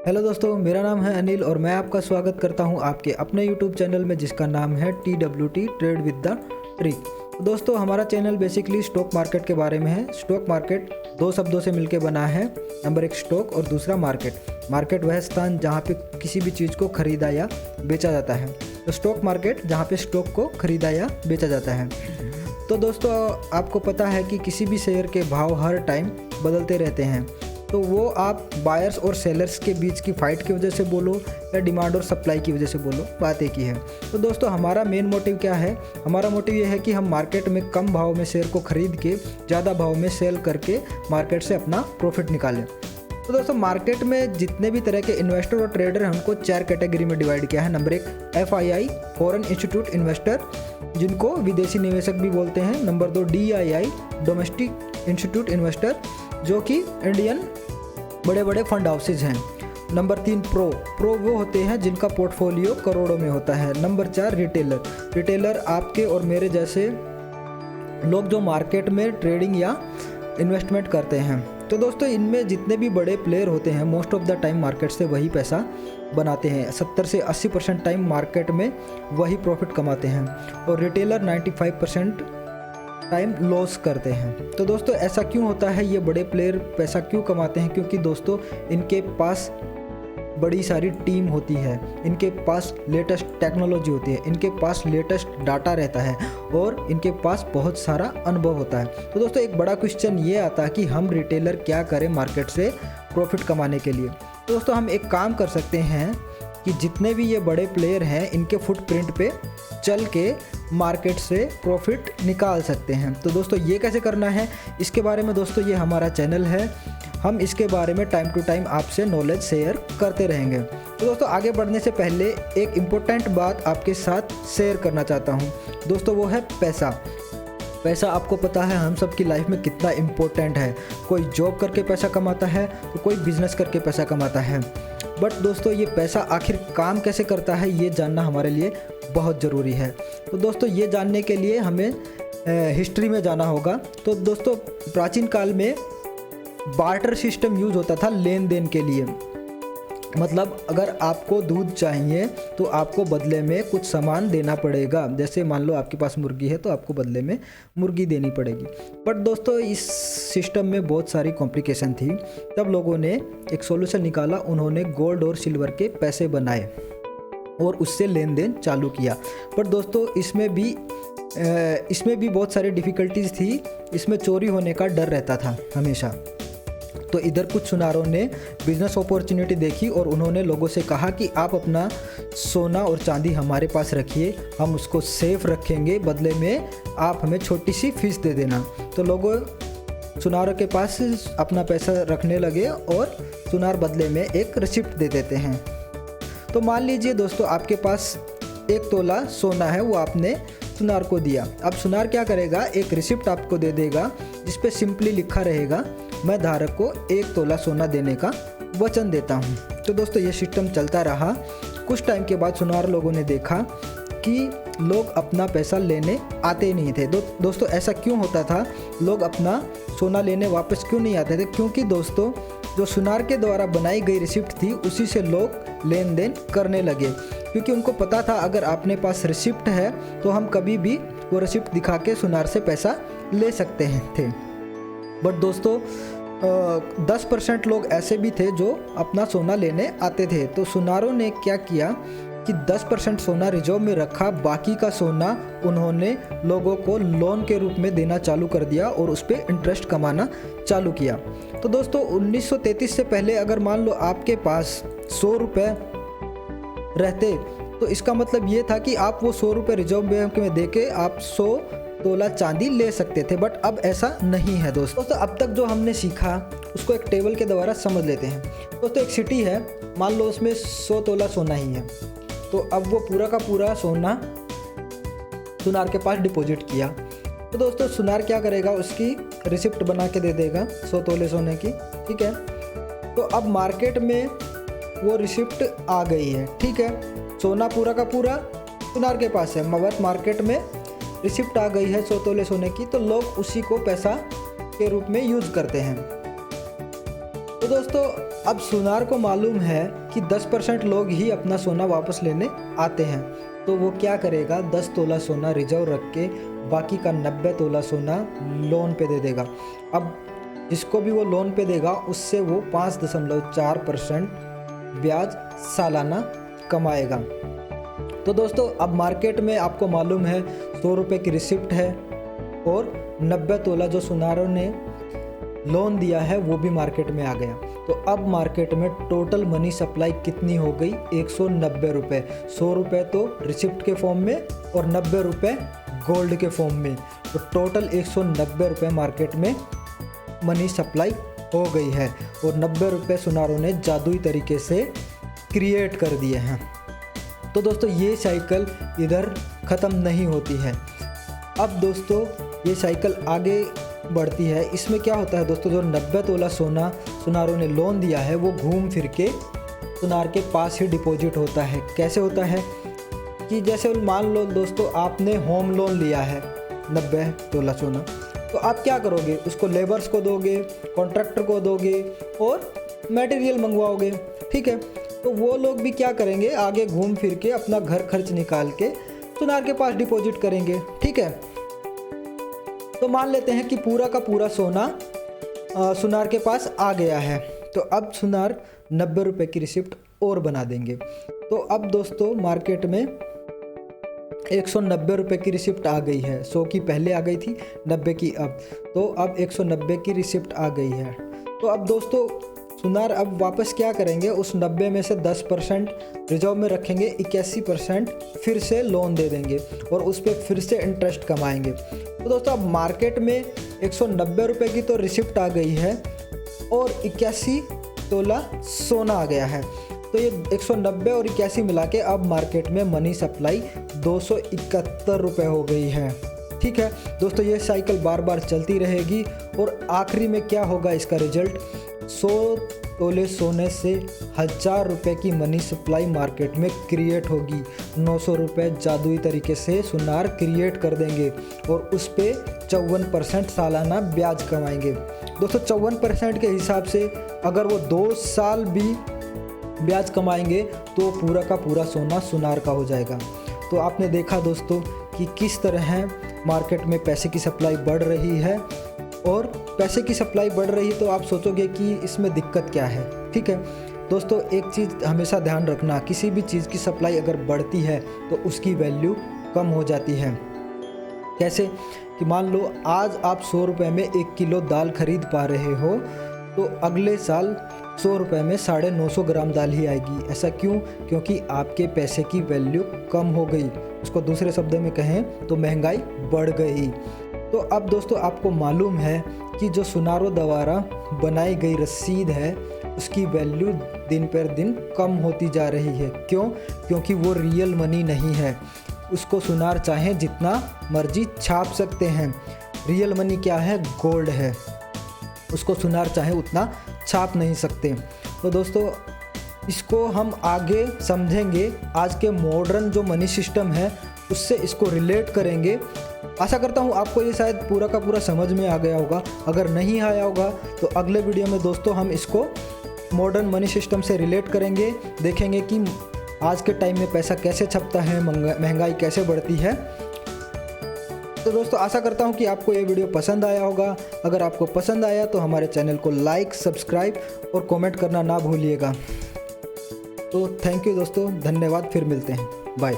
Hello दोस्तों, मेरा नाम है अनिल और मैं आपका स्वागत करता हूं आपके अपने यूट्यूब चैनल में जिसका नाम है TWT trade with the trick. दोस्तों, हमारा चैनल बेसिकली स्टॉक मार्केट के बारे में है। स्टॉक मार्केट दो शब्दों से मिलकर बना है। नंबर एक स्टॉक और दूसरा मार्केट। मार्केट वह स्थान जहां पे किसी भी चीज़ को खरीदा या बेचा जाता है। तो स्टॉक मार्केट जहां पे स्टॉक को खरीदा या बेचा जाता है। तो दोस्तों, आपको पता है कि किसी भी शेयर के भाव हर टाइम बदलते रहते हैं। तो वो आप बायर्स और सेलर्स के बीच की फ़ाइट की वजह से बोलो या डिमांड और सप्लाई की वजह से बोलो, बात एक ही है। तो दोस्तों, हमारा मेन मोटिव क्या है? हमारा मोटिव ये है कि हम मार्केट में कम भाव में शेयर को खरीद के ज़्यादा भाव में सेल करके मार्केट से अपना प्रॉफिट निकालें। तो दोस्तों, मार्केट में जितने भी तरह के इन्वेस्टर और ट्रेडर हैं उनको 4 कैटेगरी में डिवाइड किया है। Number 1 FII foreign institute investor, जिनको विदेशी निवेशक भी बोलते हैं। Number 2 DII domestic institute investor, जो कि इंडियन बड़े बड़े फंड हाउसेज हैं। नंबर 3 प्रो वो होते हैं जिनका पोर्टफोलियो करोड़ों में होता है। नंबर 4 रिटेलर आपके और मेरे जैसे लोग जो मार्केट में ट्रेडिंग या इन्वेस्टमेंट करते हैं। तो दोस्तों, इनमें जितने भी बड़े प्लेयर होते हैं most of the time market से वही पैसा बनाते हैं। 70 से 80% टाइम मार्केट में वही प्रॉफिट कमाते हैं और रिटेलर 95% टाइम लॉस करते हैं। तो दोस्तों, ऐसा क्यों होता है? ये बड़े प्लेयर पैसा क्यों कमाते हैं? क्योंकि दोस्तों, इनके पास बड़ी सारी टीम होती है, इनके पास लेटेस्ट टेक्नोलॉजी होती है, इनके पास लेटेस्ट डाटा रहता है और इनके पास बहुत सारा अनुभव होता है। तो दोस्तों, एक बड़ा क्वेश्चन ये आता है कि हम रिटेलर क्या करें मार्केट से प्रॉफिट कमाने के लिए। तो दोस्तों, हम एक काम कर सकते हैं कि जितने भी ये बड़े प्लेयर हैं इनके फुटप्रिंट पे चल के मार्केट से प्रॉफिट निकाल सकते हैं। तो दोस्तों, ये कैसे करना है, इसके बारे में दोस्तों ये हमारा चैनल है। हम इसके बारे में टाइम टू टाइम आपसे नॉलेज शेयर करते रहेंगे। तो दोस्तों, आगे बढ़ने से पहले एक इम्पोर्टेंट बात आपके साथ शेयर करना चाहता हूँ दोस्तों, वो है पैसा। आपको पता है हम सब की लाइफ में कितना इम्पोर्टेंट है। कोई जॉब करके पैसा कमाता है तो कोई बिजनेस करके पैसा कमाता है। बट दोस्तों, ये पैसा आखिर काम कैसे करता है ये जानना हमारे लिए बहुत ज़रूरी है। तो दोस्तों, ये जानने के लिए हमें हिस्ट्री में जाना होगा। तो दोस्तों, प्राचीन काल में बार्टर सिस्टम यूज़ होता था लेन देन के लिए। मतलब अगर आपको दूध चाहिए तो आपको बदले में कुछ सामान देना पड़ेगा। जैसे मान लो आपके पास मुर्गी है तो आपको बदले में मुर्गी देनी पड़ेगी। बट दोस्तों, इस सिस्टम में बहुत सारी कॉम्प्लिकेशन थी। तब लोगों ने एक सॉल्यूशन निकाला। उन्होंने गोल्ड और सिल्वर के पैसे बनाए और उससे लेन देन चालू किया। पर दोस्तों, इसमें भी बहुत सारी डिफ़िकल्टीज थी। इसमें चोरी होने का डर रहता था हमेशा। तो इधर कुछ सुनारों ने बिजनेस अपॉर्चुनिटी देखी और उन्होंने लोगों से कहा कि आप अपना सोना और चांदी हमारे पास रखिए, हम उसको सेफ रखेंगे, बदले में आप हमें छोटी सी फीस दे देना। तो लोगों सुनारों के पास अपना पैसा रखने लगे और सुनार बदले में एक रिसिप्ट दे देते हैं। तो मान लीजिए दोस्तों, आपके पास 1 तोला सोना है, वो आपने सुनार को दिया। अब सुनार क्या करेगा, एक रिसिप्ट आपको दे देगा जिस पे सिंपली लिखा रहेगा, मैं धारक को 1 तोला सोना देने का वचन देता हूँ। तो दोस्तों, ये सिस्टम चलता रहा। कुछ टाइम के बाद सुनार लोगों ने देखा कि लोग अपना पैसा लेने आते नहीं थे। दोस्तों, ऐसा क्यों होता था? लोग अपना सोना लेने वापस क्यों नहीं आते थे? क्योंकि दोस्तों, जो सुनार के द्वारा बनाई गई रिसिप्ट थी उसी से लोग लेन देन करने लगे। क्योंकि उनको पता था अगर अपने पास रिसिप्ट है तो हम कभी भी वो रिसिप्ट दिखा के सुनार से पैसा ले सकते थे। बट दोस्तों, 10% लोग ऐसे भी थे जो अपना सोना लेने आते थे। तो सुनारों ने क्या किया कि 10% सोना रिजर्व में रखा, बाकी का सोना उन्होंने लोगों को लोन के रूप में देना चालू कर दिया और उस पर इंटरेस्ट कमाना चालू किया। तो दोस्तों, 1933 से पहले अगर मान लो आपके पास 100 रुपये रहते तो इसका मतलब ये था कि आप वो 100 रुपये रिजर्व बैंक में दे के आप 100 तोला चांदी ले सकते थे। बट अब ऐसा नहीं है दोस्तों। अब तक जो हमने सीखा उसको एक टेबल के द्वारा समझ लेते हैं। दोस्तों, एक सिटी है, मान लो उसमें 100 तोला सोना ही है। तो अब वो पूरा का पूरा सोना सुनार के पास डिपॉजिट किया। तो दोस्तों, सुनार क्या करेगा, उसकी रिसिप्ट बना के दे देगा 100 तोले सोने की। ठीक है। तो अब मार्केट में वो रिसिप्ट आ गई है। ठीक है, सोना पूरा का पूरा सुनार के पास है, मगर मार्केट में रिसिप्ट आ गई है 100 तोले सोने की। तो लोग उसी को पैसा के रूप में यूज़ करते हैं। तो तो दोस्तों अब सुनार को मालूम है कि 10% लोग ही अपना सोना वापस लेने आते हैं, तो वो क्या करेगा, 10 तोला सोना रिजर्व रख के बाकी का 90 तोला सोना लोन पे दे देगा। अब जिसको भी वो लोन पे देगा उससे वो 5.4% ब्याज सालाना कमाएगा। तो दोस्तों अब मार्केट में आपको मालूम है 100 रुपये की रिसिप्ट है और 90 तोला जो सुनारों ने लोन दिया है वो भी मार्केट में आ गया। तो अब मार्केट में टोटल मनी सप्लाई कितनी हो गई, 190 रुपये। 100 रुपये तो रिसिप्ट के फॉर्म में और 90 रुपये गोल्ड के फॉर्म में, तो टोटल 190 रुपये मार्केट में मनी सप्लाई हो गई है और 90 रुपये सुनारों ने जादुई तरीके से क्रिएट कर दिए हैं। तो दोस्तों ये साइकिल इधर ख़त्म नहीं होती है। अब दोस्तों ये साइकिल आगे बढ़ती है। इसमें क्या होता है दोस्तों, जो 90 तोला सोना सुनारों ने लोन दिया है वो घूम फिर के सुनार के पास ही डिपॉजिट होता है। कैसे होता है कि जैसे मान लो दोस्तों आपने होम लोन लिया है 90 तोला सोना, तो आप क्या करोगे, उसको लेबर्स को दोगे, कॉन्ट्रैक्टर को दोगे और मटेरियल मंगवाओगे, ठीक है। तो वो लोग भी क्या करेंगे, आगे घूम फिर के अपना घर खर्च निकाल के सुनार के पास डिपॉजिट करेंगे, ठीक है। तो मान लेते हैं कि पूरा का पूरा सोना सुनार के पास आ गया है, तो अब सुनार 90 रुपये की रिसिप्ट और बना देंगे। तो अब दोस्तों मार्केट में 190 रुपये की रिसिप्ट आ गई है। 100 की पहले आ गई थी, 90 की अब, तो अब 190 की रिसिप्ट आ गई है। तो अब दोस्तों सुनार अब वापस क्या करेंगे, उस 90 में से 10% रिजर्व में रखेंगे, 81% फिर से लोन दे देंगे और उस पर फिर से इंटरेस्ट कमाएंगे। तो दोस्तों अब मार्केट में 190 रुपये की तो रिसिप्ट आ गई है और 81 तोला सोना आ गया है। तो ये 190 और 81 मिला के अब मार्केट में मनी सप्लाई 271 रुपये हो गई है, ठीक है दोस्तों। ये साइकिल बार बार चलती रहेगी और आखिरी में क्या होगा, इसका रिजल्ट 100 तोले सोने से 1000 रुपये की मनी सप्लाई मार्केट में क्रिएट होगी। 900 रुपये जादुई तरीके से सुनार क्रिएट कर देंगे और उस पर 54% सालाना ब्याज कमाएंगे। दोस्तों 54% के हिसाब से अगर वो 2 साल भी ब्याज कमाएंगे तो पूरा का पूरा सोना सुनार का हो जाएगा। तो आपने देखा दोस्तों कि किस तरह मार्केट में पैसे की सप्लाई बढ़ रही है, और पैसे की सप्लाई बढ़ रही तो आप सोचोगे कि इसमें दिक्कत क्या है, ठीक है दोस्तों। एक चीज़ हमेशा ध्यान रखना, किसी भी चीज़ की सप्लाई अगर बढ़ती है तो उसकी वैल्यू कम हो जाती है। कैसे कि मान लो आज आप 100 रुपये में 1 किलो दाल खरीद पा रहे हो, तो अगले साल 100 रुपये में 950 ग्राम दाल ही आएगी। ऐसा क्यों? क्योंकि आपके पैसे की वैल्यू कम हो गई। उसको दूसरे शब्दों में कहें तो महंगाई बढ़ गई। तो अब दोस्तों आपको मालूम है कि जो सुनारों द्वारा बनाई गई रसीद है उसकी वैल्यू दिन पर दिन कम होती जा रही है। क्यों? क्योंकि वो रियल मनी नहीं है। उसको सुनार चाहे जितना मर्जी छाप सकते हैं। रियल मनी क्या है? गोल्ड है। उसको सुनार चाहे उतना छाप नहीं सकते। तो दोस्तों इसको हम आगे समझेंगे, आज के मॉडर्न जो मनी सिस्टम है उससे इसको रिलेट करेंगे। आशा करता हूँ आपको ये शायद पूरा का पूरा समझ में आ गया होगा। अगर नहीं आया होगा तो अगले वीडियो में दोस्तों हम इसको मॉडर्न मनी सिस्टम से रिलेट करेंगे, देखेंगे कि आज के टाइम में पैसा कैसे छपता है, महंगाई कैसे बढ़ती है। तो दोस्तों आशा करता हूँ कि आपको ये वीडियो पसंद आया होगा। अगर आपको पसंद आया तो हमारे चैनल को लाइक, सब्सक्राइब और कमेंट करना ना भूलिएगा। तो थैंक यू दोस्तों, धन्यवाद, फिर मिलते हैं, बाय।